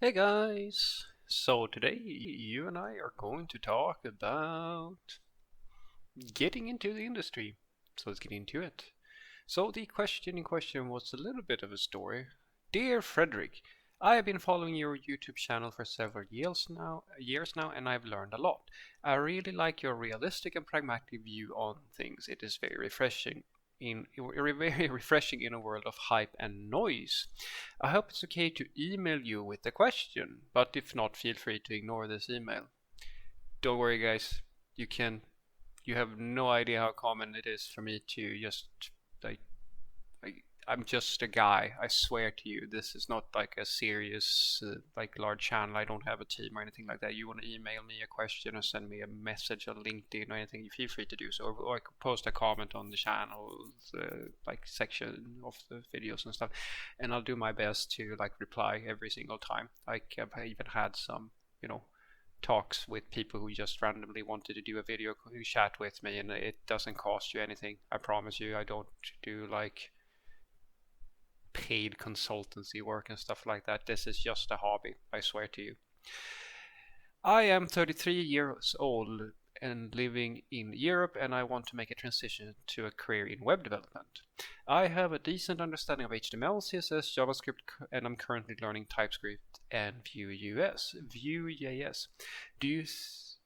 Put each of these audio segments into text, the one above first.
Hey guys! So today you and I are going to talk about getting into the industry. So let's get into it. So the question in question was a little bit of a story. Dear Frederick, I have been following your YouTube channel for several years now, and I've learned a lot. I really like your realistic and pragmatic view on things. It is very refreshing in a world of hype and noise. I hope it's okay to email you with the question, but if not, feel free to ignore this email. Don't worry, guys. You can. You have no idea how common it is for me to just like I, I'm just a guy. I swear to you, this is not like a serious, like large channel. I don't have a team or anything like that. You want to email me a question or send me a message on LinkedIn or anything, you feel free to do so. Or I could post a comment on the channel, like section of the videos and stuff, and I'll do my best to like reply every single time. Like I even had some, you know, talks with people who just randomly wanted to do a video chat with me, and it doesn't cost you anything. I promise you. I don't do like paid consultancy work and stuff like that. This is just a hobby, I swear to you. I am 33 years old and living in Europe, and I want to make a transition to a career in web development. I have a decent understanding of HTML, CSS, JavaScript, and I'm currently learning TypeScript and Vue.js. Do you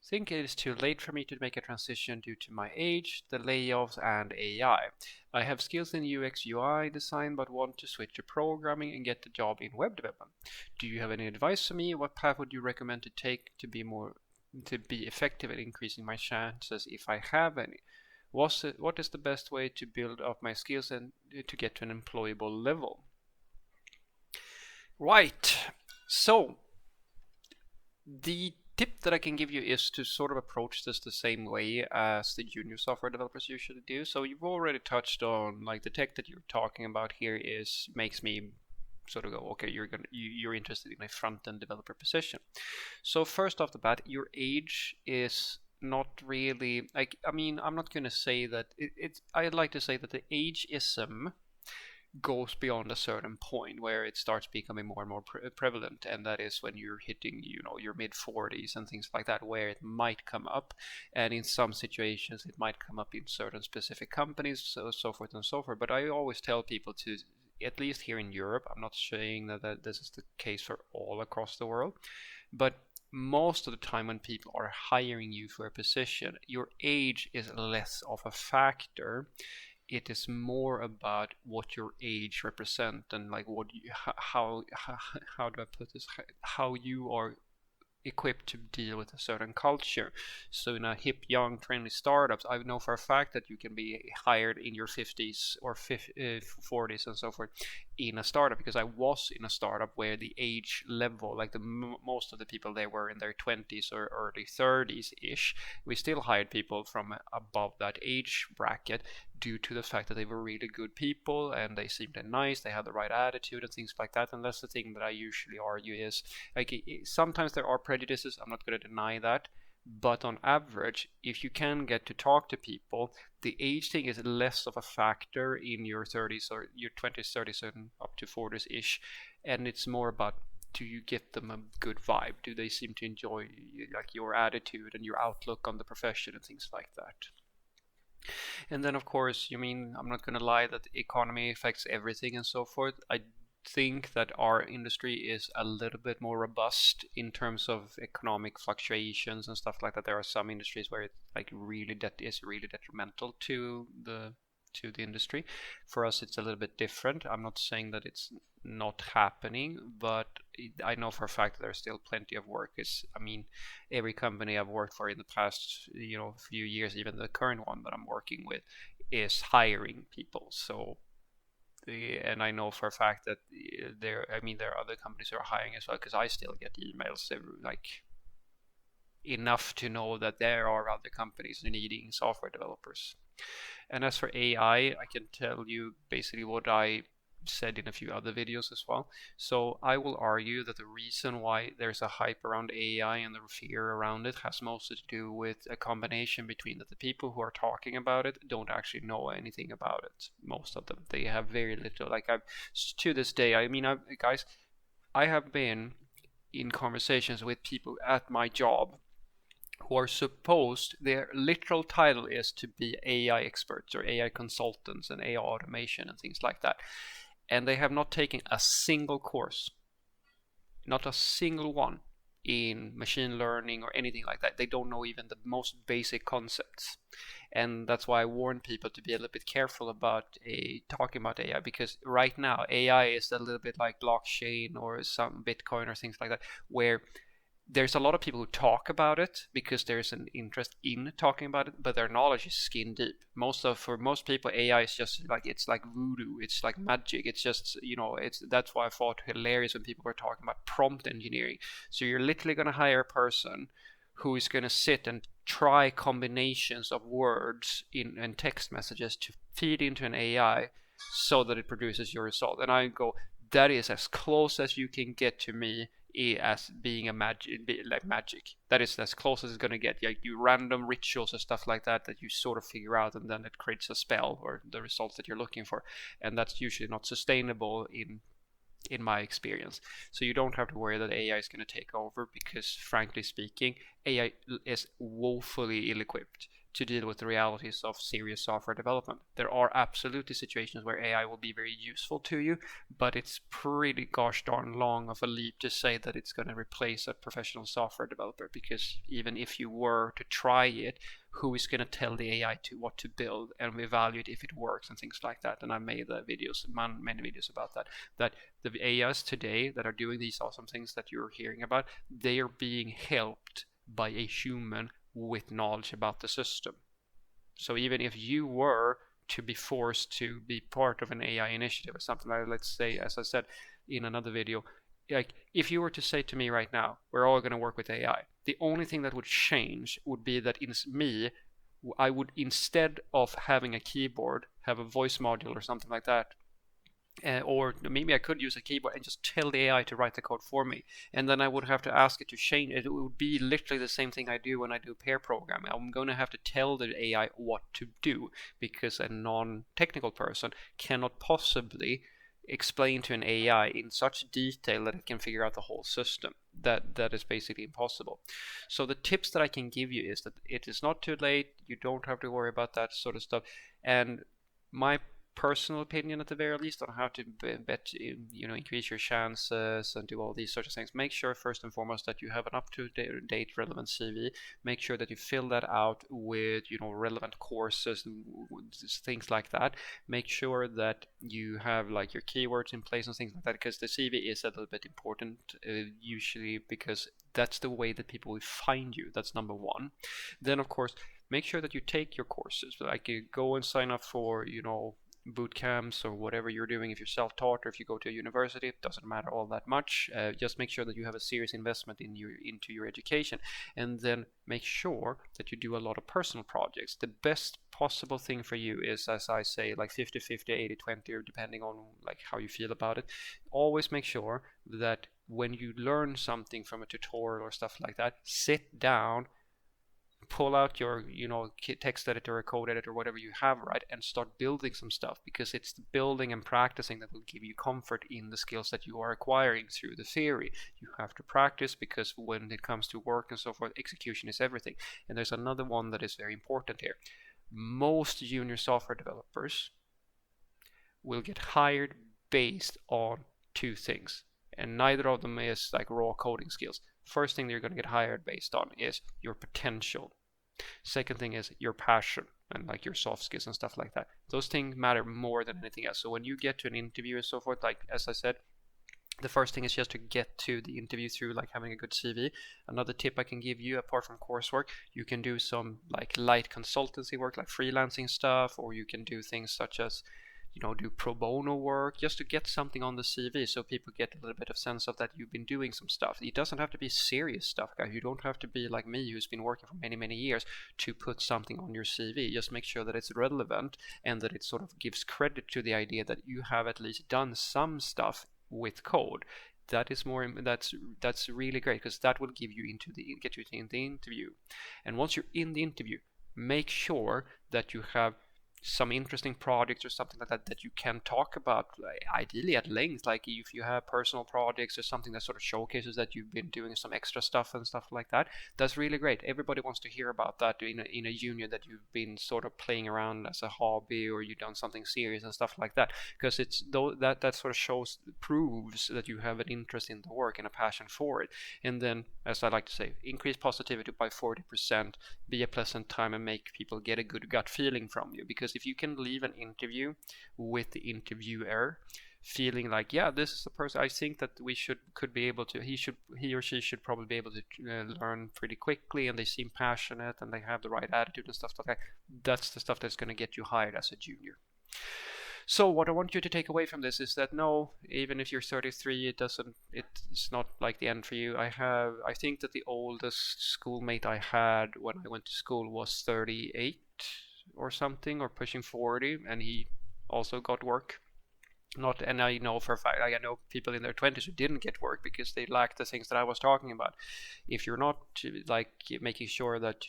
think it is too late for me to make a transition due to my age, the layoffs, and AI? I have skills in UX UI design but want to switch to programming and get a job in web development. Do you have any advice for me? What path would you recommend to take to be effective at increasing my chances if I have any? What is the best way to build up my skills and to get to an employable level? Right. So the tip that I can give you is to sort of approach this the same way as the junior software developers usually do. So you've already touched on like the tech that you're talking about here is makes me sort of go, okay, you're interested in a front-end developer position. So first off the bat, your age is not really like, I mean, I'm not going to say that it's I'd like to say that the ageism goes beyond a certain point where it starts becoming more and more prevalent, and that is when you're hitting, you know, your mid 40s and things like that, where it might come up. And in some situations it might come up in certain specific companies, so forth and so forth. But I always tell people to, at least here in Europe, I'm not saying that this is the case for all across the world, but most of the time when people are hiring you for a position, your age is less of a factor. It is more about what your age represent and like what you, how do I put this, how you are equipped to deal with a certain culture. So in a hip, young, trendy startups, I know for a fact that you can be hired in your 50s or 40s and so forth in a startup, because I was in a startup where the age level, like most of the people there were in their 20s or early 30s ish. We still hired people from above that age bracket due to the fact that they were really good people and they seemed nice, they had the right attitude and things like that. And that's the thing that I usually argue is like, sometimes there are prejudices, I'm not going to deny that, but on average, if you can get to talk to people, the age thing is less of a factor in your 30s or your 20s, 30s, and up to 40s ish, and it's more about, do you get them a good vibe? Do they seem to enjoy like your attitude and your outlook on the profession and things like that? And then, of course, you mean, I'm not going to lie that the economy affects everything and so forth. I think that our industry is a little bit more robust in terms of economic fluctuations and stuff like that. There are some industries where it like really is really detrimental to the industry. For us, it's a little bit different. I'm not saying that it's not happening, but I know for a fact that there's still plenty of work. I mean, every company I've worked for in the past, you know, few years, even the current one that I'm working with, is hiring people. So and I know for a fact that I mean, there are other companies who are hiring as well, because I still get emails like enough to know that there are other companies needing software developers. And as for AI, I can tell you basically what I said in a few other videos as well. So I will argue that the reason why there's a hype around AI and the fear around it has mostly to do with a combination between that the people who are talking about it don't actually know anything about it. Most of them, they have very little. Like, I've to this day, I mean, guys, I have been in conversations with people at my job who are supposed, their literal title is to be AI experts or AI consultants and AI automation and things like that. And they have not taken a single course, not a single one, in machine learning or anything like that. They don't know even the most basic concepts. And that's why I warn people to be a little bit careful about talking about AI, because right now AI is a little bit like blockchain or some Bitcoin or things like that, where there's a lot of people who talk about it because there's an interest in talking about it, but their knowledge is skin deep. For most people, AI is just like, it's like voodoo, it's like magic. It's just, that's why I thought hilarious when people were talking about prompt engineering. So you're literally going to hire a person who is going to sit and try combinations of words and text messages to feed into an AI so that it produces your result. And I go, that is as close as you can get to me as being like magic. That is as close as it's going to get. Like, you random rituals and stuff like that you sort of figure out, and then it creates a spell or the results that you're looking for, and that's usually not sustainable in my experience. So you don't have to worry that AI is going to take over, because frankly speaking, AI is woefully ill-equipped to deal with the realities of serious software development. There are absolutely situations where AI will be very useful to you, but it's pretty gosh darn long of a leap to say that it's going to replace a professional software developer, because even if you were to try it, who is going to tell the AI to what to build and evaluate if it works and things like that? And I made many videos about that the AIs today that are doing these awesome things that you're hearing about, they are being helped by a human with knowledge about the system. So even if you were to be forced to be part of an AI initiative or something like, let's say, as I said in another video, like if you were to say to me right now, we're all going to work with AI, the only thing that would change would be that I would, instead of having a keyboard, have a voice module or something like that. Or maybe I could use a keyboard and just tell the AI to write the code for me, and then I would have to ask it to change it. It would be literally the same thing I do when I do pair programming. I'm going to have to tell the AI what to do, because a non-technical person cannot possibly explain to an AI in such detail that it can figure out the whole system. That is basically impossible. So the tips that I can give you is that it is not too late. You don't have to worry about that sort of stuff. And my personal opinion, at the very least, on how to increase your chances and do all these sorts of things. Make sure first and foremost that you have an up-to-date relevant CV. Make sure that you fill that out with relevant courses and things like that. Make sure that you have like your keywords in place and things like that, because the CV is a little bit important usually, because that's the way that people will find you. That's number one. Then of course, make sure that you take your courses. Like, you go and sign up for boot camps or whatever you're doing. If you're self-taught or if you go to a university, it doesn't matter all that much. Just make sure that you have a serious investment into your education, and then make sure that you do a lot of personal projects. The best possible thing for you is, as I say, like 50-50, 80-20, or depending on like how you feel about it. Always make sure that when you learn something from a tutorial or stuff like that, sit down, pull out your text editor or code editor, whatever you have, right, and start building some stuff, because it's the building and practicing that will give you comfort in the skills that you are acquiring through the theory. You have to practice, because when it comes to work and so forth, execution is everything. And there's another one that is very important here. Most junior software developers will get hired based on two things, and neither of them is like raw coding skills. First thing you're going to get hired based on is your potential. Second thing is your passion and like your soft skills and stuff like that. Those things matter more than anything else. So when you get to an interview and so forth, like as I said, the first thing is just to get to the interview through like having a good CV. Another tip I can give you, apart from coursework, you can do some like light consultancy work, like freelancing stuff, or you can do things such as do pro bono work, just to get something on the CV, so people get a little bit of sense of that you've been doing some stuff. It doesn't have to be serious stuff, guys. You don't have to be like me, who's been working for many years, to put something on your CV. Just make sure that it's relevant and that it sort of gives credit to the idea that you have at least done some stuff with code. That is that's really great, because that will get you into the interview. And once you're in the interview, make sure that you have some interesting projects or something like that that you can talk about, like, ideally at length. Like if you have personal projects or something that sort of showcases that you've been doing some extra stuff and stuff like that, that's really great. Everybody wants to hear about that in a junior, that you've been sort of playing around as a hobby, or you've done something serious and stuff like that, because it's though that sort of proves that you have an interest in the work and a passion for it. And then, as I like to say, increase positivity by 40%, be a pleasant time, and make people get a good gut feeling from you. Because if you can leave an interview with the interviewer feeling like, yeah, this is the person I think that we could be able to, he or she should probably be able to learn pretty quickly, and they seem passionate and they have the right attitude and stuff like that, that's the stuff that's going to get you hired as a junior. So what I want you to take away from this is that no, even if you're 33, it's not like the end for you. I think that the oldest schoolmate I had when I went to school was 38 or something, or pushing 40, and he also got work. Not, and I know for a fact, I know people in their 20s who didn't get work because they lacked the things that I was talking about. If you're not like making sure that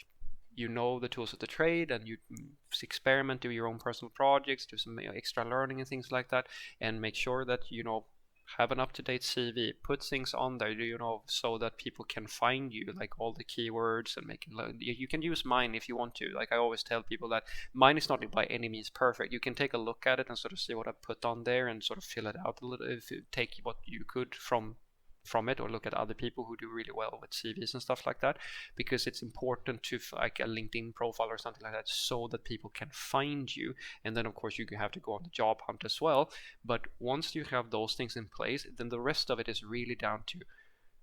you know the tools of the trade, and you experiment, do your own personal projects, do some extra learning and things like that, and make sure that have an up-to-date CV, put things on there, so that people can find you, like all the keywords, and you can use mine if you want to. Like I always tell people that mine is not by any means perfect. You can take a look at it and sort of see what I put on there and sort of fill it out a little, if you take what you could from it, or look at other people who do really well with CVs and stuff like that, because it's important to like a LinkedIn profile or something like that, so that people can find you. And then of course you have to go on the job hunt as well. But once you have those things in place, then the rest of it is really down to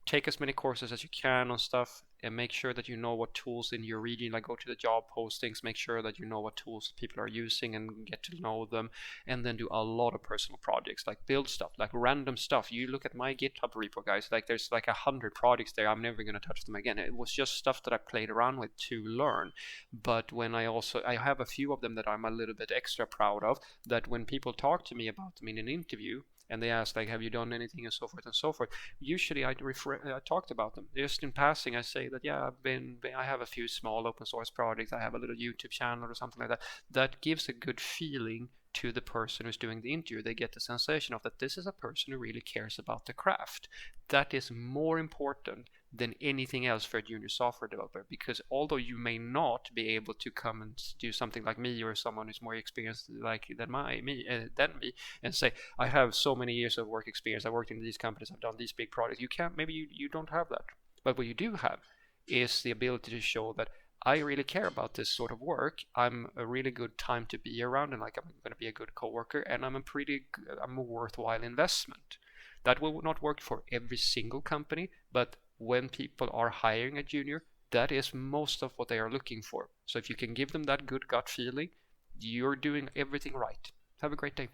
take as many courses as you can on stuff, and make sure that you know what tools in your region, like go to the job postings, make sure that you know what tools people are using and get to know them. And then do a lot of personal projects, like build stuff, like random stuff. You look at my GitHub repo, guys, like there's like 100 projects there. I'm never going to touch them again. It was just stuff that I played around with to learn. But when I have a few of them that I'm a little bit extra proud of, that when people talk to me about them in an interview, and they ask like, have you done anything, and so forth and so forth, usually I talked about them just in passing. I say that, yeah, I have a few small open source projects, I have a little YouTube channel or something like that. That gives a good feeling to the person who's doing the interview. They get the sensation of that this is a person who really cares about the craft. That is more important than anything else for a junior software developer, because although you may not be able to come and do something like me, or someone who's more experienced than me, and say, I have so many years of work experience, I worked in these companies, I've done these big projects. You can't, maybe you don't have that. But what you do have is the ability to show that I really care about this sort of work. I'm a really good time to be around, and like I'm going to be a good coworker, and I'm a worthwhile investment. That will not work for every single company, but when people are hiring a junior, that is most of what they are looking for. So if you can give them that good gut feeling, you're doing everything right. Have a great day.